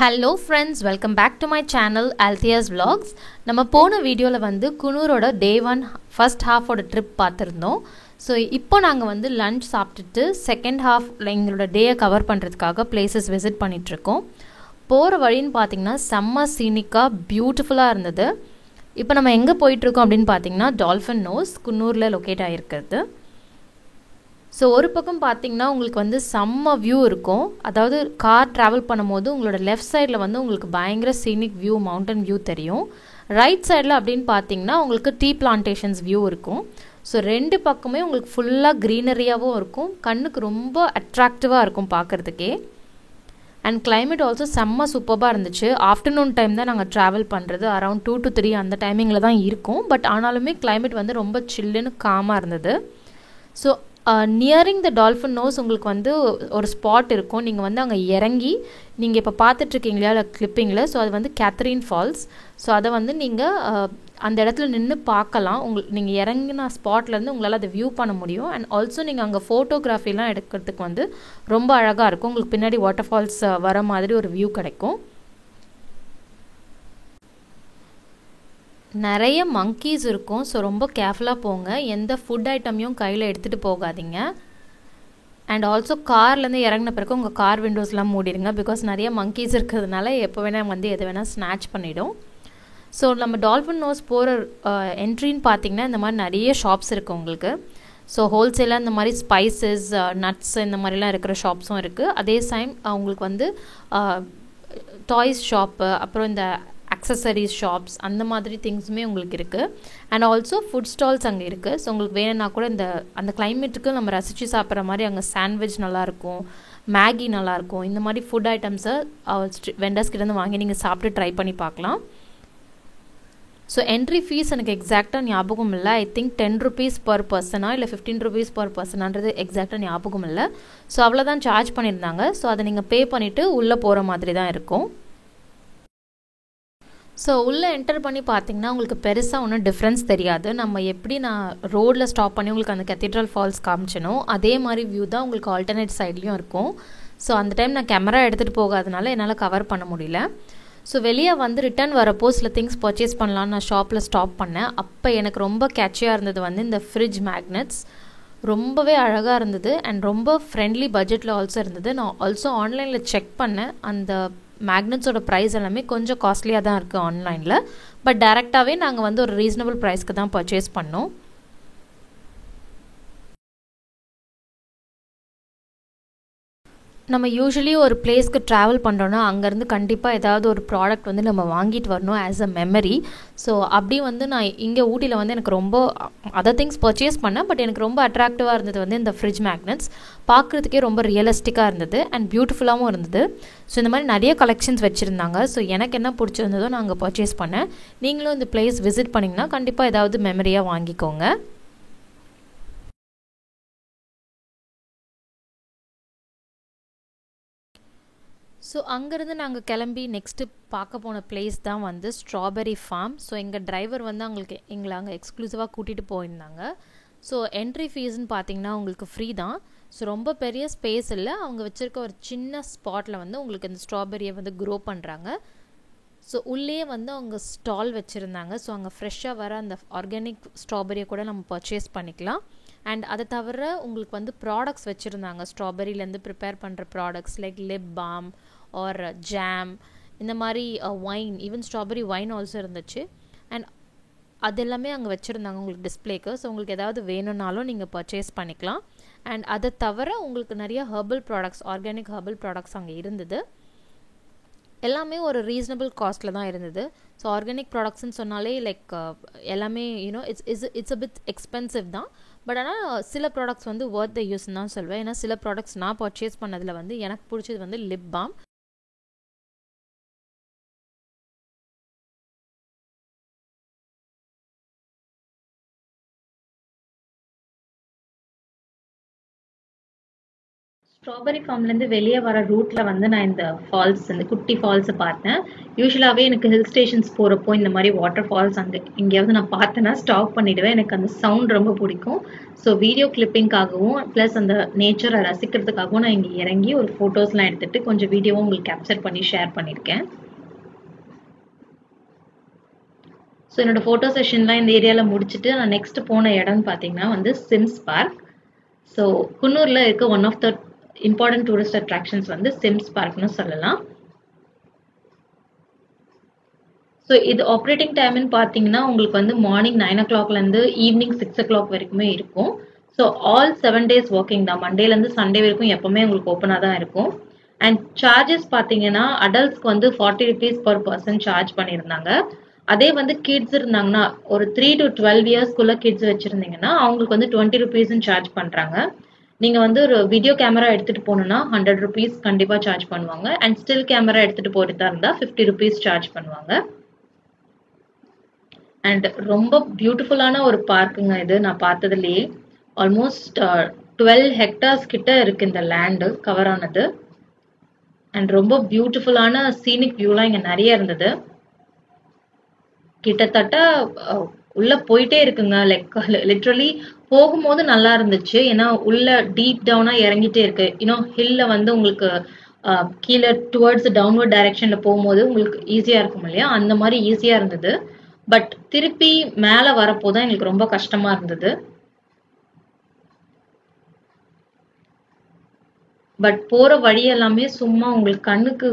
Hello friends, welcome back to my channel Althea's Vlogs. நம்ம போன வீடியோல வந்து குனூரோட டே 1 ஃபர்ஸ்ட் ஹாஃபோட ட்ரிப் பார்த்திருந்தோம். ஸோ இப்போ நாங்கள் வந்து லஞ்ச் சாப்பிட்டுட்டு செகண்ட் ஹாஃப்ல எங்களோட டேயை கவர் பண்ணுறதுக்காக பிளேசஸ் விசிட் பண்ணிகிட்ருக்கோம். போகிற வழின்னு பார்த்தீங்கன்னா செம்ம சீனிக்காக பியூட்டிஃபுல்லாக இருந்தது. இப்போ நம்ம எங்கே போயிட்டுருக்கோம் அப்படின்னு பார்த்தீங்கன்னா டால்ஃபின் நோஸ் குன்னூரில் லொக்கேட் ஆகிருக்கிறது. ஸோ ஒரு பக்கம் பார்த்தீங்கன்னா உங்களுக்கு வந்து செம்ம வியூ இருக்கும். அதாவது கார் ட்ராவல் பண்ணும்போது உங்களோட லெஃப்ட் சைடில் வந்து உங்களுக்கு பயங்கர சீனிக் வியூ, மவுண்டன் வியூ தெரியும். ரைட் சைடில் அப்படின்னு பார்த்தீங்கன்னா உங்களுக்கு டீ பிளான்டேஷன்ஸ் வியூ இருக்கும். ஸோ ரெண்டு பக்கமே உங்களுக்கு ஃபுல்லாக க்ரீனரியாகவும் இருக்கும், கண்ணுக்கு ரொம்ப அட்ராக்டிவாக இருக்கும் பார்க்குறதுக்கே. அண்ட் கிளைமேட் ஆல்சோ செம்ம சூப்பராக இருந்துச்சு. ஆஃப்டர்நூன் டைம் தான் நாங்கள் ட்ராவல் பண்ணுறது, அரௌண்ட் 2 to 3 அந்த டைமிங்கில் தான் இருக்கும். பட் ஆனாலுமே கிளைமேட் வந்து ரொம்ப சில்லுன்னு காமாக இருந்தது. So nearing the Dolphin Nose உங்களுக்கு வந்து ஒரு ஸ்பாட் இருக்கும். நீங்கள் வந்து அங்கே இறங்கி நீங்கள் இப்போ பார்த்துட்ருக்கீங்களா கிளிப்பிங்கில், ஸோ அது வந்து கேத்தரின் ஃபால்ஸ். ஸோ அதை வந்து நீங்கள் அந்த இடத்துல நின்று பார்க்கலாம். நீங்கள் இறங்கின ஸ்பாட்லேருந்து உங்களால் அதை வியூ பண்ண முடியும். அண்ட் ஆல்சோ நீங்கள் அங்கே ஃபோட்டோகிராஃபிலாம் எடுக்கிறதுக்கு வந்து ரொம்ப அழகாக இருக்கும். உங்களுக்கு பின்னாடி வாட்டர் ஃபால்ஸ் வர மாதிரி ஒரு வியூ கிடைக்கும். நிறைய மங்கீஸ் இருக்கும். ஸோ ரொம்ப கேர்ஃபுல்லாக போங்க, எந்த ஃபுட் ஐட்டமையும் கையில் எடுத்துகிட்டு போகாதீங்க. அண்ட் ஆல்சோ கார்லேருந்து இறங்கின பிறகு உங்கள் கார் விண்டோஸ்லாம் மூடிடுங்க. பிகாஸ் நிறைய மங்கீஸ் இருக்கிறதுனால எப்போ வேணால் வந்து எது வேணால் ஸ்நாச் பண்ணிவிடும். ஸோ நம்ம டால்ஃபின் நோஸ் போகிற என்ட்ரின்னு பார்த்தீங்கன்னா இந்த மாதிரி நிறைய ஷாப்ஸ் இருக்குது உங்களுக்கு. ஸோ ஹோல்சேலாக இந்த மாதிரி ஸ்பைசஸ், நட்ஸ் இந்த மாதிரிலாம் இருக்கிற ஷாப்ஸும் இருக்குது. அதே டைம் உங்களுக்கு வந்து டாய்ஸ் ஷாப்பு, அப்புறம் இந்த அக்சசரிஸ் ஷாப்ஸ், அந்த மாதிரி திங்ஸுமே உங்களுக்கு இருக்குது. அண்ட் ஆல்சோ ஃபுட் ஸ்டால்ஸ் அங்கே இருக்குது. ஸோ உங்களுக்கு வேணும்னா கூட அந்த கிளைமேட்டுக்கு நம்ம ரசித்து சாப்பிட்ற மாதிரி அங்கே சாண்ட்விச் நல்லாயிருக்கும், மேகி நல்லாயிருக்கும். இந்த மாதிரி ஃபுட் ஐட்டம்ஸை வெண்டர்ஸ் கிட்டேருந்து வாங்கி நீங்கள் சாப்பிட்டு ட்ரை பண்ணி பார்க்கலாம். ஸோ என்ட்ரி ஃபீஸ் எனக்கு எக்ஸாக்டாக ஞாபகம் இல்லை. ஐ திங்க் 10 rupees பர் பர்சனா இல்லை 15 rupees பர் பர்சனான்றது எக்ஸாக்டாக ஞாபகம் இல்லை. ஸோ அவ்வளோதான் சார்ஜ் பண்ணியிருந்தாங்க. ஸோ அதை நீங்கள் பே பண்ணிவிட்டு உள்ளே போகிற மாதிரி தான் இருக்கும். ஸோ உள்ளே என்டர் பண்ணி பார்த்தீங்கன்னா உங்களுக்கு பெருசாக ஒன்றும் டிஃப்ரென்ஸ் தெரியாது. நம்ம எப்படி நான் ரோடில் ஸ்டாப் பண்ணி உங்களுக்கு அந்த கேத்தீட்ரல் ஃபால்ஸ் காமிச்சனோ அதே மாதிரி வியூ தான் உங்களுக்கு ஆல்டர்னேட் சைட்லேயும் இருக்கும். ஸோ அந்த டைம் நான் கேமரா எடுத்துகிட்டு போகாதனால என்னால் கவர் பண்ண முடியல. ஸோ வெளியே வந்து ரிட்டர்ன் வரப்போ சில திங்ஸ் பர்ச்சேஸ் பண்ணலான்னு நான் ஷாப்பில் ஸ்டாப் பண்ணேன். அப்போ எனக்கு ரொம்ப கேட்சியாக இருந்தது வந்து இந்த ஃப்ரிட்ஜ் மேக்னெட்ஸ். ரொம்பவே அழகாக இருந்தது அண்ட் ரொம்ப ஃப்ரெண்ட்லி பட்ஜெட்டில் ஆல்சோ இருந்தது. நான் ஆல்சோ ஆன்லைனில் செக் பண்ணேன். அந்த மேக்னெட்ஸோட ப்ரைஸ் எல்லாமே கொஞ்சம் காஸ்ட்லியாக தான் இருக்குது ஆன்லைனில். பட் டேரெக்டாகவே நாங்கள் வந்து ஒரு ரீசனபிள் ப்ரைஸ்க்கு தான் பர்ச்சேஸ் பண்ணோம். நம்ம யூஸ்வலி ஒரு பிளேஸ்க்கு ட்ராவல் பண்ணுறோன்னா அங்கேருந்து கண்டிப்பாக ஏதாவது ஒரு ப்ராடக்ட் வந்து நம்ம வாங்கிட்டு வரணும் ஆஸ் அ மெமரி. ஸோ அப்படி வந்து நான் இங்கே ஊட்டியில் வந்து எனக்கு ரொம்ப அதர் திங்ஸ் பர்ச்சேஸ் பண்ணேன். பட் எனக்கு ரொம்ப அட்ராக்டிவாக இருந்தது வந்து இந்த ஃப்ரிட்ஜ் மேக்னெட்ஸ். பார்க்குறதுக்கே ரொம்ப ரியலிஸ்டிக்காக இருந்தது அண்ட் பியூட்டிஃபுல்லாகவும் இருந்தது. ஸோ இந்த மாதிரி நிறைய கலெக்ஷன்ஸ் வச்சுருந்தாங்க. ஸோ எனக்கு என்ன பிடிச்சிருந்ததோ நான் அங்கே பர்ச்சேஸ் பண்ணேன். நீங்களும் இந்த பிளேஸ் விசிட் பண்ணிங்கன்னா கண்டிப்பாக ஏதாவது மெமரியாக வாங்கிக்கோங்க. ஸோ அங்கேருந்து நாங்கள் கிளம்பி நெக்ஸ்ட்டு பார்க்க போன பிளேஸ் தான் வந்து ஸ்ட்ராபெரி ஃபார்ம். ஸோ எங்கள் டிரைவர் வந்து எங்களை அங்கே எக்ஸ்க்ளூசிவாக கூட்டிகிட்டு போயிருந்தாங்க. ஸோ என்ட்ரி ஃபீஸ்ன்னு பார்த்தீங்கன்னா உங்களுக்கு ஃப்ரீ தான். ஸோ ரொம்ப பெரிய ஸ்பேஸ் இல்லை, அவங்க வச்சுருக்க ஒரு சின்ன ஸ்பாட்டில் வந்து உங்களுக்கு இந்த ஸ்ட்ராபெரியை வந்து க்ரோ பண்ணுறாங்க. ஸோ உள்ளே வந்து அவங்க ஸ்டால் வச்சுருந்தாங்க. ஸோ அங்கே ஃப்ரெஷ்ஷாக வர அந்த ஆர்கானிக் ஸ்ட்ராபெரியை கூட நம்ம பர்ச்சேஸ் பண்ணிக்கலாம். அண்ட் அதை தவிர உங்களுக்கு வந்து ப்ராடக்ட்ஸ் வச்சுருந்தாங்க. ஸ்ட்ராபெரியிலேருந்து ப்ரிப்பேர் பண்ணுற products like lip balm or jam, இந்த மாதிரி wine, even strawberry wine also இருந்துச்சு. அண்ட் அது எல்லாமே அங்கே வச்சுருந்தாங்க உங்களுக்கு டிஸ்பிளேக்கு. ஸோ உங்களுக்கு ஏதாவது வேணும்னாலும் நீங்கள் பர்ச்சேஸ் பண்ணிக்கலாம். அண்ட் அதை தவிர உங்களுக்கு நிறைய herbal products, organic herbal products அங்கே இருந்தது. எல்லாமே ஒரு ரீசனபிள் காஸ்ட்டில் தான் இருந்தது. ஸோ ஆர்கானிக் ப்ராடக்ட்ஸ்ன்னு சொன்னாலே லைக் எல்லாமே இட்ஸ் அ பிட் எக்ஸ்பென்சிவ் தான். பட் ஆனால் சில ப்ராடக்ட்ஸ் வந்து ஒர்த் த யூஸ்ன்னு தான் சொல்வேன். ஏன்னா சில ப்ராடக்ட்ஸ் நான் பர்ச்சேஸ் பண்ணதில் வந்து எனக்கு பிடிச்சது வந்து லிப் பாம். ஸ்ட்ராபெரி ஃபார்ம்லேருந்து வெளியே வர ரூட்டில் வந்து நான் இந்த ஃபால்ஸ் இந்த குட்டி ஃபால்ஸை பார்த்தேன். யூஸ்வலாகவே எனக்கு ஹில் ஸ்டேஷன்ஸ் போகிறப்போ இந்த மாதிரி வாட்டர் ஃபால்ஸ் அங்கே எங்கேயாவது நான் பார்த்தேன்னா ஸ்டாப் பண்ணிவிடுவேன். எனக்கு அந்த சவுண்ட் ரொம்ப பிடிக்கும். ஸோ வீடியோ கிளிப்பிங்காகவும் ப்ளஸ் அந்த நேச்சரை ரசிக்கிறதுக்காகவும் நான் இங்கே இறங்கி ஒரு ஃபோட்டோஸ்லாம் எடுத்துகிட்டு கொஞ்சம் வீடியோவும் உங்களுக்கு கேப்சர் பண்ணி ஷேர் பண்ணியிருக்கேன். ஸோ என்னோடய ஃபோட்டோ செஷன்லாம் இந்த ஏரியாவில் முடிச்சுட்டு நான் நெக்ஸ்ட் போன இடம்னு பார்த்தீங்கன்னா வந்து சிம்ஸ் பார்க். ஸோ குன்னூரில் இருக்க one of the important tourist attractions வந்து சிம்ஸ் பார்க்னு சொல்லலாம். ஸோ இது ஆப்ரேட்டிங் டைம்னு பார்த்தீங்கன்னா உங்களுக்கு வந்து மார்னிங் 9 o'clockலேருந்து ஈவினிங் 6 o'clock வரைக்குமே இருக்கும். ஸோ ஆல் 7 days ஒர்க்கிங் தான், மண்டேலேருந்து சண்டே வரைக்கும் எப்பவுமே உங்களுக்கு ஓப்பனாக தான் இருக்கும். அண்ட் சார்ஜஸ் பார்த்தீங்கன்னா அடல்ட்ஸ்க்கு வந்து 40 rupees per person சார்ஜ் பண்ணியிருந்தாங்க. அதே வந்து கிட்ஸ் இருந்தாங்கன்னா ஒரு 3 to 12 yearsக்குள்ள கிட்ஸ் வச்சுருந்தீங்கன்னா அவங்களுக்கு வந்து 20 rupees சார்ஜ் பண்ணுறாங்க. நீங்கள் வந்து ஒரு வீடியோ கேமரா எடுத்துகிட்டு போகணுன்னா 100 rupees கண்டிப்பாக சார்ஜ் பண்ணுவாங்க. அண்ட் ஸ்டில் கேமரா எடுத்துகிட்டு போகிறதா இருந்தால் 50 rupees சார்ஜ் பண்ணுவாங்க. அண்ட் ரொம்ப பியூட்டிஃபுல்லான ஒரு பார்க்குங்க இது, நான் பார்த்ததுலேயே. ஆல்மோஸ்ட் 12 hectares கிட்ட இருக்குது இந்த லேண்டு கவர் ஆனது. அண்ட் ரொம்ப பியூட்டிஃபுல்லான சீனிக் வியூலாம் இங்கே நிறைய இருந்தது. கிட்டத்தட்ட உள்ள போயிட்டே இருக்குங்க. லைக் லிட்ரலி போகும்போது நல்லா இருந்துச்சு, ஏன்னா உள்ள டீப் டவுனா இறங்கிட்டே இருக்கு. இன்னும் ஹில்ல வந்து உங்களுக்கு கீழே டுவர்ட்ஸ் டவுன்வர்ட் டைரக்ஷன்ல போகும்போது உங்களுக்கு ஈஸியா இருக்கும் இல்லையா, அந்த மாதிரி ஈஸியா இருந்தது. பட் திருப்பி மேல வரப்போதான் எங்களுக்கு ரொம்ப கஷ்டமா இருந்தது. பட் போற வழி எல்லாமே சும்மா உங்களுக்கு கண்ணுக்கு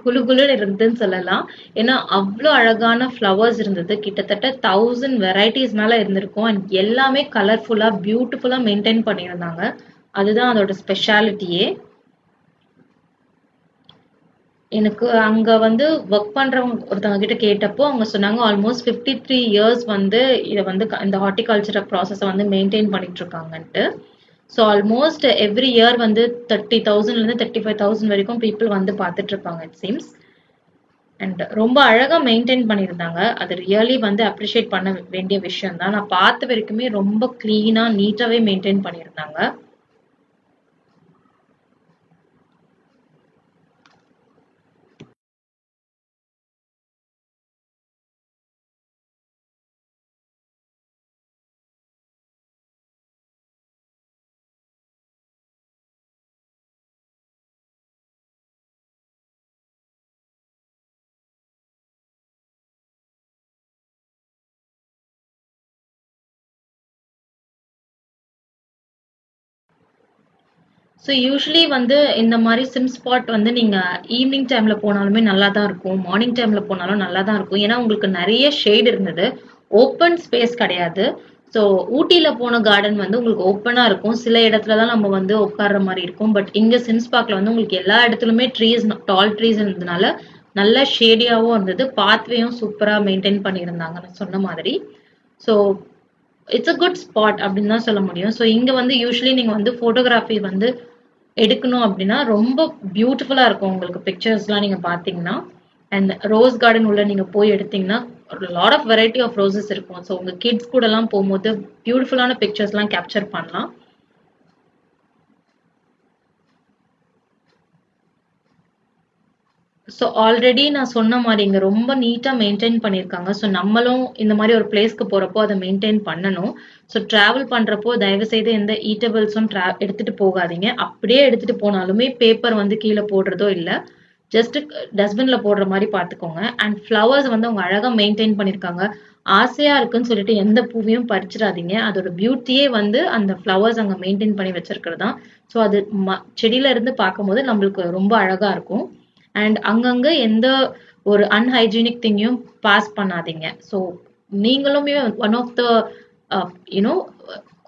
குளுகுளுன்னு இருந்ததுன்னு சொல்லலாம். ஏன்னா அவ்வளோ அழகான ஃப்ளவர்ஸ் இருந்தது. கிட்டத்தட்ட 1000 வெரைட்டிஸ் மேல இருந்திருக்கும். அண்ட் எல்லாமே கலர்ஃபுல்லா பியூட்டிஃபுல்லா மெயின்டைன் பண்ணியிருந்தாங்க. அதுதான் அதோட ஸ்பெஷாலிட்டியே. எனக்கு அங்க வந்து ஒர்க் பண்றவங்க ஒருத்தவங்க கிட்ட கேட்டப்போ அவங்க சொன்னாங்க ஆல்மோஸ்ட் 53 years வந்து இதை வந்து இந்த ஹார்டிகல்ச்சர் ப்ராசஸை வந்து மெயின்டைன் பண்ணிட்டு இருக்காங்கன்ட்டு. ஸோ ஆல்மோஸ்ட் எவ்ரி இயர் வந்து 30,000லேருந்து 35,000 வரைக்கும் பீப்புள் வந்து பார்த்துட்டு இருப்பாங்க இட் சீம்ஸ். அண்ட் ரொம்ப அழகாக மெயின்டைன் பண்ணியிருந்தாங்க. அது ரியலி வந்து அப்ரிஷியேட் பண்ண வேண்டிய விஷயம் தான். நான் பார்த்த வரைக்குமே ரொம்ப க்ளீனாக நீட்டாகவே மெயின்டைன் பண்ணியிருந்தாங்க. ஸோ யூஸ்வலி வந்து இந்த மாதிரி சிம் ஸ்பாட் வந்து நீங்கள் ஈவினிங் டைமில் போனாலுமே நல்லா தான் இருக்கும், மார்னிங் டைமில் போனாலும் நல்லா தான் இருக்கும். ஏன்னா உங்களுக்கு நிறைய ஷேட் இருந்தது, ஓப்பன் ஸ்பேஸ் கிடையாது. ஸோ ஊட்டியில் போன கார்டன் வந்து உங்களுக்கு ஓப்பனாக இருக்கும், சில இடத்துல தான் நம்ம வந்து உட்கார்ற மாதிரி இருக்கும். பட் இங்கே சிம்ஸ் பார்க்கில் வந்து உங்களுக்கு எல்லா இடத்துலையுமே ட்ரீஸ், டால் ட்ரீஸ் இருந்ததுனால நல்ல ஷேடியாகவும் இருந்தது. பாத்வேயும் சூப்பராக மெயின்டைன் பண்ணியிருந்தாங்க நான் சொன்ன மாதிரி. So it's a good spot அப்படின்னு தான் சொல்ல முடியும். ஸோ இங்கே வந்து யூஸ்வலி நீங்கள் வந்து ஃபோட்டோகிராஃபி வந்து எடுக்கணும் அப்படின்னா ரொம்ப பியூட்டிஃபுல்லாக இருக்கும் உங்களுக்கு பிக்சர்ஸ்லாம் நீங்கள் பார்த்தீங்கன்னா. அண்ட் ரோஸ் கார்டன் உள்ள நீங்கள் போய் எடுத்தீங்கன்னா ஒரு lot of variety of roses இருக்கும். ஸோ உங்கள் கிட்ஸ் கூடலாம் போகும்போது பியூட்டிஃபுல்லான பிக்சர்ஸ்லாம் கேப்சர் பண்ணலாம். ஸோ ஆல்ரெடி நான் சொன்ன மாதிரி இங்கே ரொம்ப நீட்டாக மெயின்டைன் பண்ணியிருக்காங்க. ஸோ நம்மளும் இந்த மாதிரி ஒரு பிளேஸ்க்கு போகிறப்போ அதை மெயின்டைன் பண்ணணும். ஸோ ட்ராவல் பண்ணுறப்போ தயவுசெய்து எந்த ஈட்டபிள்ஸும் எடுத்துகிட்டு போகாதீங்க. அப்படியே எடுத்துகிட்டு போனாலுமே பேப்பர் வந்து கீழே போடுறதோ இல்லை, ஜஸ்ட் டஸ்ட்பினில் போடுற மாதிரி பார்த்துக்கோங்க. அண்ட் ஃப்ளவர்ஸ் வந்து அவங்க அழகாக மெயின்டைன் பண்ணியிருக்காங்க. ஆசையாக இருக்குன்னு சொல்லிட்டு எந்த பூவையும் பறிச்சிடாதீங்க. அதோட பியூட்டியே வந்து அந்த ஃப்ளவர்ஸ் அங்கே மெயின்டைன் பண்ணி வச்சிருக்கிறது தான். ஸோ அது செடியில இருந்து பார்க்கும்போது நம்மளுக்கு ரொம்ப அழகாக இருக்கும். அண்ட் அங்கங்கே எந்த ஒரு அன்ஹைஜீனிக் திங்கையும் பாஸ் பண்ணாதீங்க. ஸோ நீங்களுமே one of the you know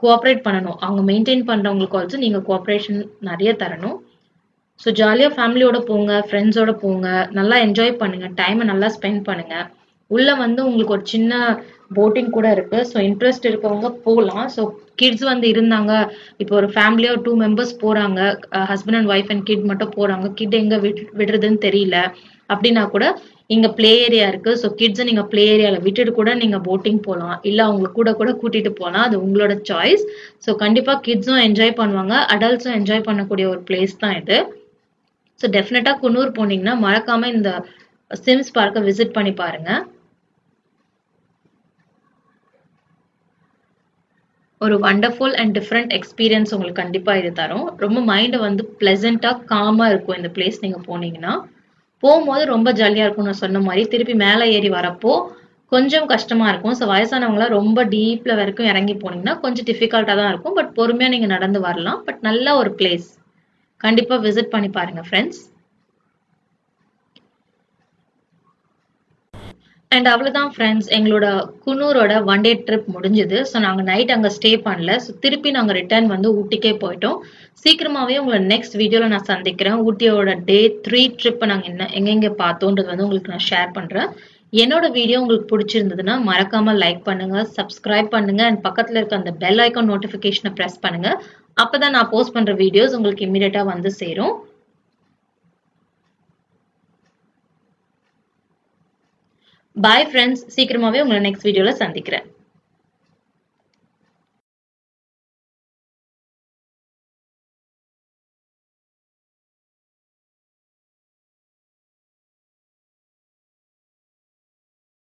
cooperate பண்ணணும். அவங்க மெயின்டைன் பண்ணுறவங்களுக்கு ஆல்சோ நீங்கள் கோஆப்ரேஷன் நிறைய தரணும். ஸோ ஜாலியாக ஃபேமிலியோட போங்க, ஃப்ரெண்ட்ஸோட போங்க, நல்லா என்ஜாய் பண்ணுங்க, டைமை நல்லா ஸ்பெண்ட் பண்ணுங்க. உள்ள வந்து உங்களுக்கு ஒரு சின்ன போட்டிங் கூட இருக்கு. ஸோ இன்ட்ரெஸ்ட் இருக்கவங்க போகலாம். ஸோ கிட்ஸ் வந்து இருந்தாங்க, இப்போ ஒரு ஃபேமிலியா 2 மெம்பர்ஸ் போறாங்க, husband and wife and kid மட்டும் போறாங்க, கிட் எங்க விடுறதுன்னு தெரியல அப்படின்னா கூட இங்க பிளே ஏரியா இருக்கு. ஸோ கிட்ஸை நீங்க பிளே ஏரியால விட்டுட்டு கூட நீங்க போட்டிங் போகலாம், இல்ல அவங்க கூட கூட கூட்டிட்டு போகலாம். அது உங்களோட சாய்ஸ். ஸோ கண்டிப்பா கிட்ஸும் என்ஜாய் பண்ணுவாங்க, அடல்ட்ஸும் என்ஜாய் பண்ணக்கூடிய ஒரு பிளேஸ் தான் இது. ஸோ டெஃபினட்டா குன்னூர் போனீங்கன்னா மறக்காம இந்த சிம்ஸ் பார்க்க விசிட் பண்ணி பாருங்க. ஒரு வண்டர்ஃபுல் அண்ட் டிஃப்ரெண்ட் எக்ஸ்பீரியன்ஸ் உங்களுக்கு கண்டிப்பா இது தரும். ரொம்ப மைண்ட் வந்து பிளசண்டா காமா இருக்கும் இந்த பிளேஸ் நீங்க போனீங்கன்னா. போகும்போது ரொம்ப ஜாலியா இருக்கும். நான் சொன்ன மாதிரி திருப்பி மேலே ஏறி வரப்போ கொஞ்சம் கஷ்டமா இருக்கும். ஸோ வயசானவங்களாம் ரொம்ப டீப்ல வரைக்கும் இறங்கி போனீங்கன்னா கொஞ்சம் டிஃபிகல்ட்டா தான் இருக்கும். பட் பொறுமையா நீங்க நடந்து வரலாம். பட் நல்ல ஒரு பிளேஸ், கண்டிப்பா விசிட் பண்ணி பாருங்க ஃப்ரெண்ட்ஸ். அண்ட் அவ்வளோதான் ஃப்ரெண்ட்ஸ், எங்களோட குன்னூரோட 1 டே ட்ரிப் முடிஞ்சுது. ஸோ நாங்கள் நைட் அங்கே ஸ்டே பண்ணல. ஸோ திருப்பி நாங்கள் ரிட்டர்ன் வந்து ஊட்டிக்கே போயிட்டோம். சீக்கிரமாகவே உங்களை நெக்ஸ்ட் வீடியோவில் நான் சந்திக்கிறேன். ஊட்டியோட டே 3 ட்ரிப்பை நாங்கள் எங்கெங்கே பார்த்தோன்றது வந்து உங்களுக்கு நான் ஷேர் பண்ணுறேன். என்னோட வீடியோ உங்களுக்கு பிடிச்சிருந்ததுன்னா மறக்காம லைக் பண்ணுங்க, சப்ஸ்கிரைப் பண்ணுங்க, அண்ட் பக்கத்தில் இருக்க அந்த பெல் ஐக்கான் நோட்டிஃபிகேஷனை ப்ரெஸ் பண்ணுங்க. அப்போதான் நான் போஸ்ட் பண்ணுற வீடியோஸ் உங்களுக்கு இமீடியட்டாக வந்து சேரும். பாய் ஃப்ரெண்ட்ஸ், சீக்கிரமாவே உங்களை நெக்ஸ்ட் வீடியோல சந்திக்கிறேன்.